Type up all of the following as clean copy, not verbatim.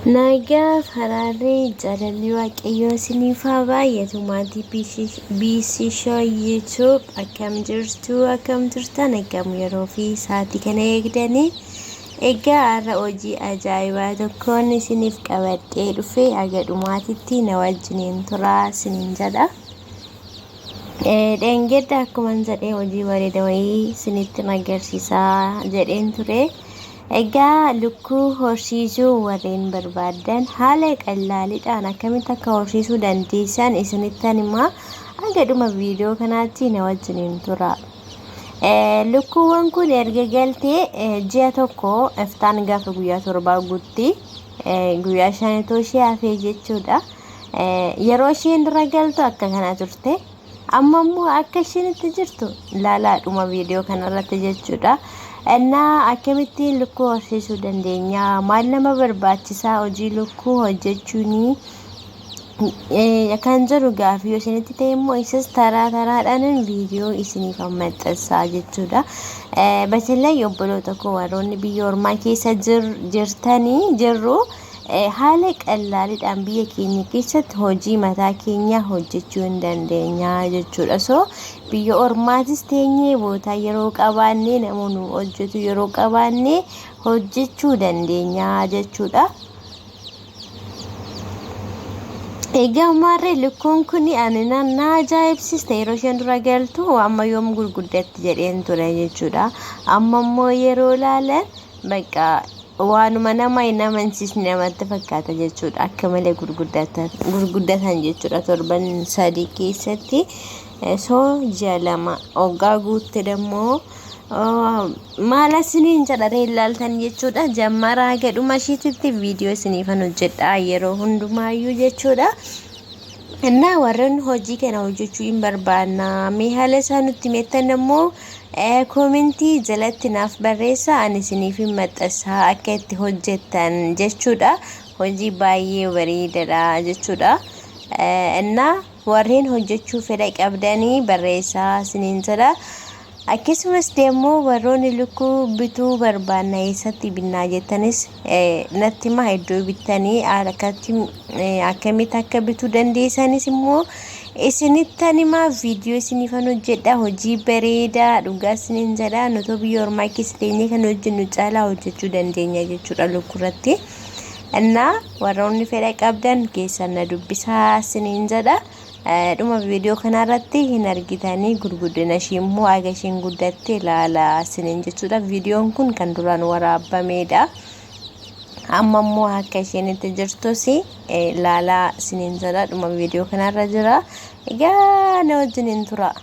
Nagaa Harare jaalalli waaqayyoo isiniif haa baay'atu maatii BC Show YouTube akkam jirtan akkam yeroo fi sa'aatii kana eegdanii egaa har'a hojii ajaa'ibaa tokkoon isiniif qabadhee dhufe aga dhumaatitti na wajjiniin turaa isiniin jedha. Dheengadda akkuma jedhee hojii bareeda wayii isinitti agarsiisaa jedheen ture. Egaa lukkuu horsiisuu warreen barbaadan haala qallaaliidhaan akkamitti akka horsiisuu dandeessan isinittan himaa hanga dhuma viidiyoo kanaatti na wajjiniin tura. Lukkuuwwan kun erga galtee ji'a tokko iftaan gaafa guyyaa 7 guutti guyyaa 5 ishee hafee jechuudha. Yeroo isheen dura galtu akka kana turte amma immoo akka isheen itti jirtu ilaalaa dhuma viidiyoo kanarratti jechuudha. እና akkamitti lukkuu horsiisuu dandeenya maal nama barbaachisaa hojii lukkuu hojjechuuni kan jedhu gaafii yoo isinitti ta'e immoo isas taraadhaan viidiyoo isiniif maxxansaa jechuudha. Basillee obboloota koo warroonni biyya ormaa keessa jirru haala qallaaliidhaan biyya keenya keessatti hojii mataa keenya hojjechuu hin dandeenya jechuudha. So biyya ormaatis teenyee bootaa yeroo qabaannee namoonni hojjetu yeroo qabaannee hojjechuu dandeenya jechuudha. Egaa maarree lukkuun kun ani na ajaa'ibsiiste yeroo isheen dura galtu amma yoom gurguddatti jedheen ture jechuudha. Amma immoo yeroo ilaalan bakka waanuma nama hin amansiisne namatti fakkaata jechuudha. Akka malee gurguddatan jechuudha torban 3 keessatti. So ji'a 2 hoggaa guutte dammoo maal isiniin jedharee ilaaltan jechuudha. Jammaraa gadhuma ishiititti viidiyoo isiniifan hojjedha yeroo hundumaayyuu jechuudha. Innaa warreen hojii kana hojjechuu hin barbaanna mee haala isaa nutti meettan immoo komentii jalatti naaf barreessaa ani isiniif maxxansaa akka itti hojjettan jechuudha. Hojii baay'ee bareedaadha jechuudha. Innaa warreen hojjechuu fedha qabdanii barreessaa isiniin jedha. Akkasumas deemmoo warroonni lukkuu bituu barbaanna eessatti binnaa jettanis natti himaa iddoo bittanii akkamitti akka bituu dandeessanis immoo isinittan himaa viidiyoo isiniifan hojjedha. Hojii bareedaa dhugaa isiniin jedha. Nuti biyya ormaa keessa teenyee kan hojjennu caalaa hojjechuu dandeenya jechuudha lukkuurratti. Innaa warroonni fedha qabdan keessan na dubbisaa isiniin jedha. Dhuma viidiyoo kanarratti hin argitanii gurguddina ishee immoo aga isheen guddatte ilaalaa isiniin jechuudha. Viidiyoon kun kan duraan waraabamedha. Amma immoo akka isheen itti jirtus ilaalaa isiniin jedha. Dhuma viidiyoo kanarra jira. Egaa na wajjiniin tura.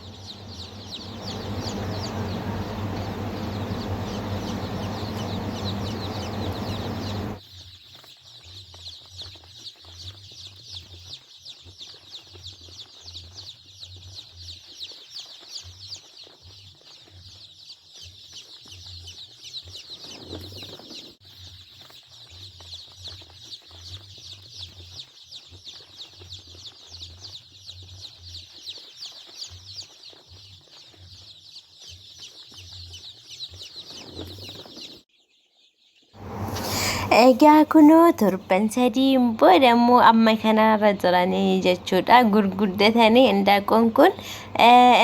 Egaa kunoo torban 3 booda immoo amma kanarra jiranii jechuudha. Gurguddatanii indaaqqoon kun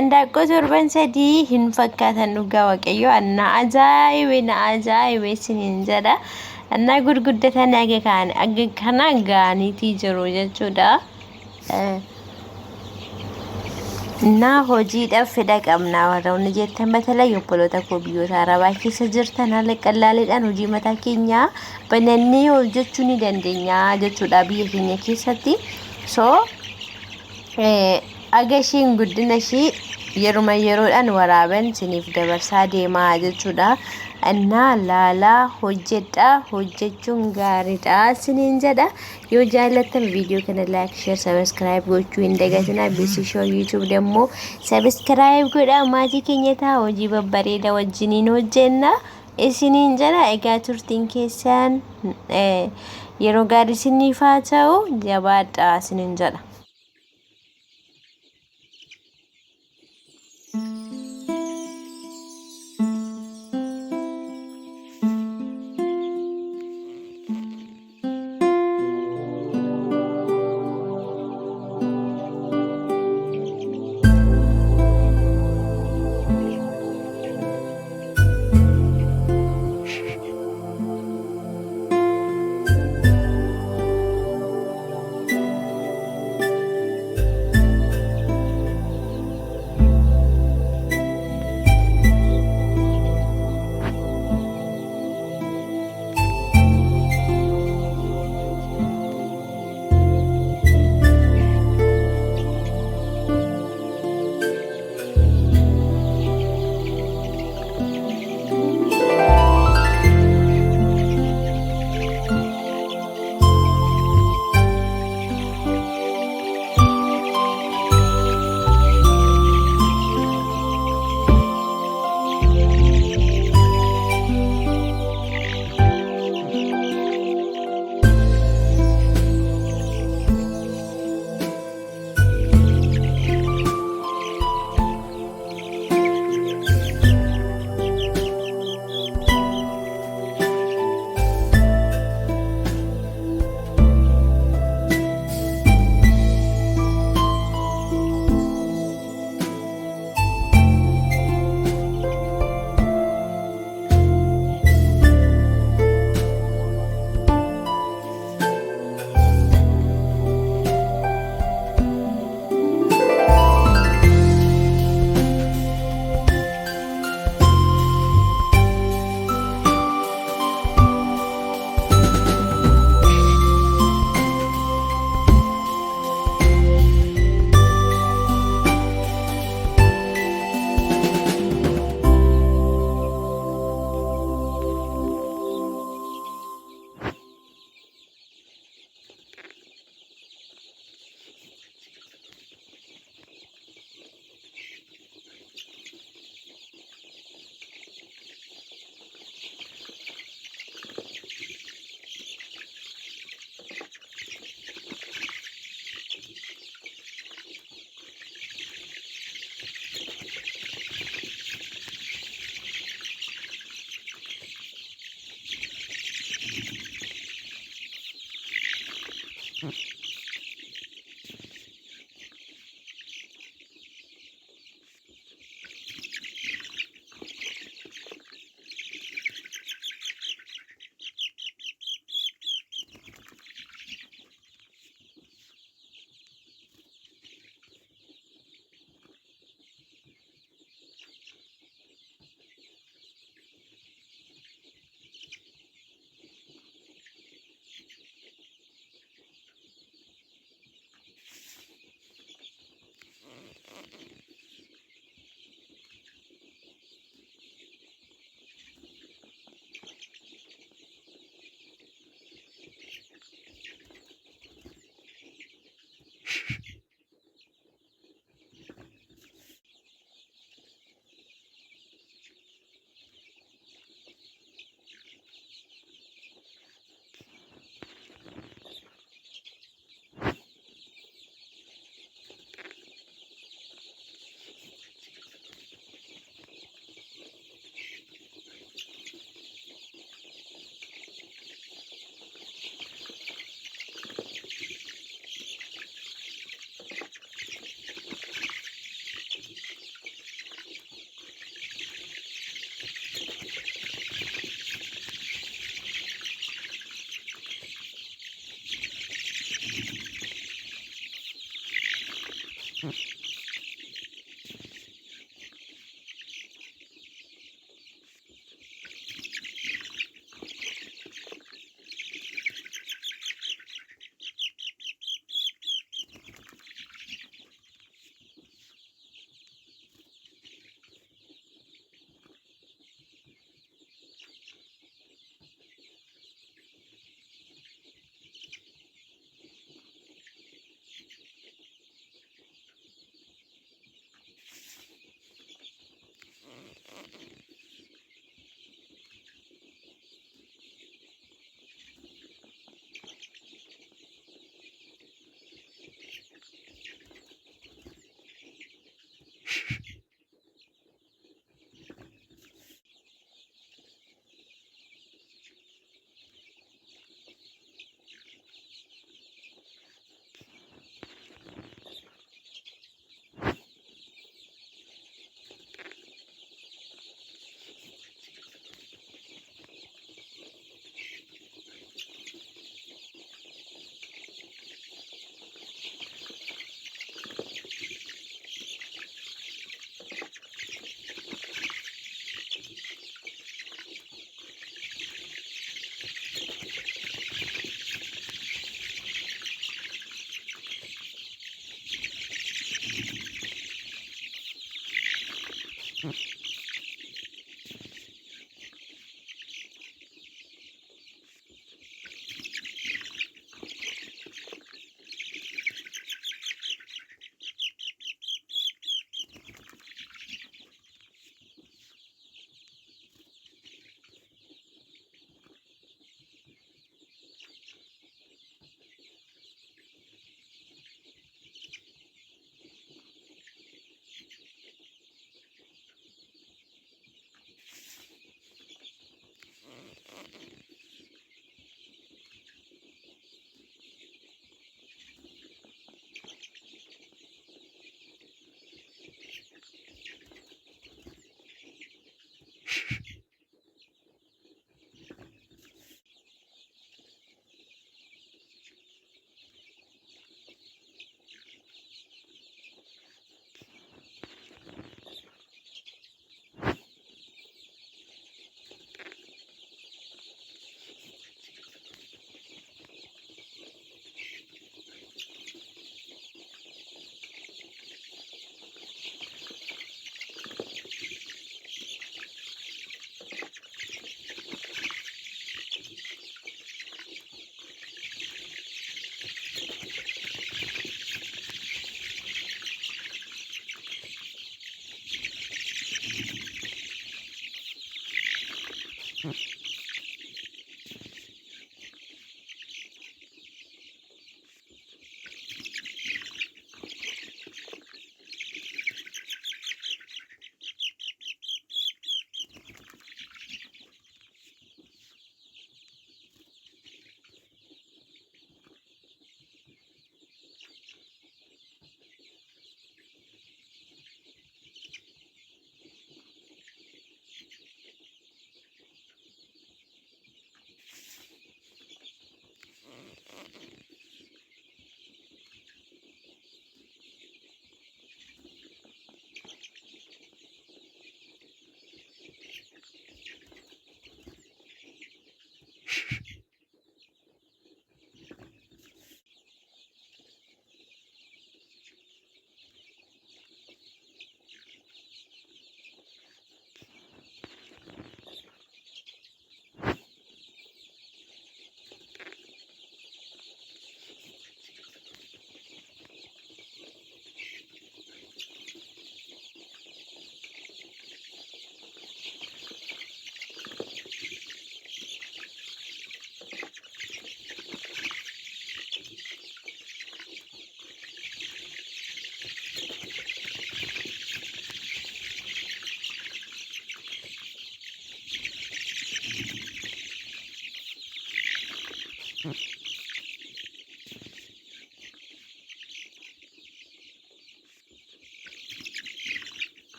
indaaqqoo torban 3 hin fakkaatan dhugaa waaqayyo na ajaa'ibe isiniin jedha. Innaa gurguddatanii aga kana gaaniitii jiru jechuudha. Naa hojiidhaaf fedha qabna warroonni jettan batalaa obboloota koo biyyoota arabaa keessa jirtan haala qallaaliidhaan hojii mataa keenyaa banannee hojjechuu ni dandeenya jechuudha biyya keenya keessatti. So aga isheen guddina ishee yeroodhaan waraaban isiniif dabarsaa deemaa jechuudha. Innaa laalaa hojjechuun gaariidha isiniin jedha. Yoo jaallattan viidiyoo kana like, share, subscribe gochuu hin dagatinaa. BC Show YouTube dammoo subscribe godhaa. Maatii keenya ta'a hojii babbareeda wajjiniin hojjenna isiniin jedha. Egaa turtiin keessan yeroo gaarii isiniif haa ta'u jabaadhaa isiniin jedha.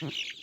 Mm.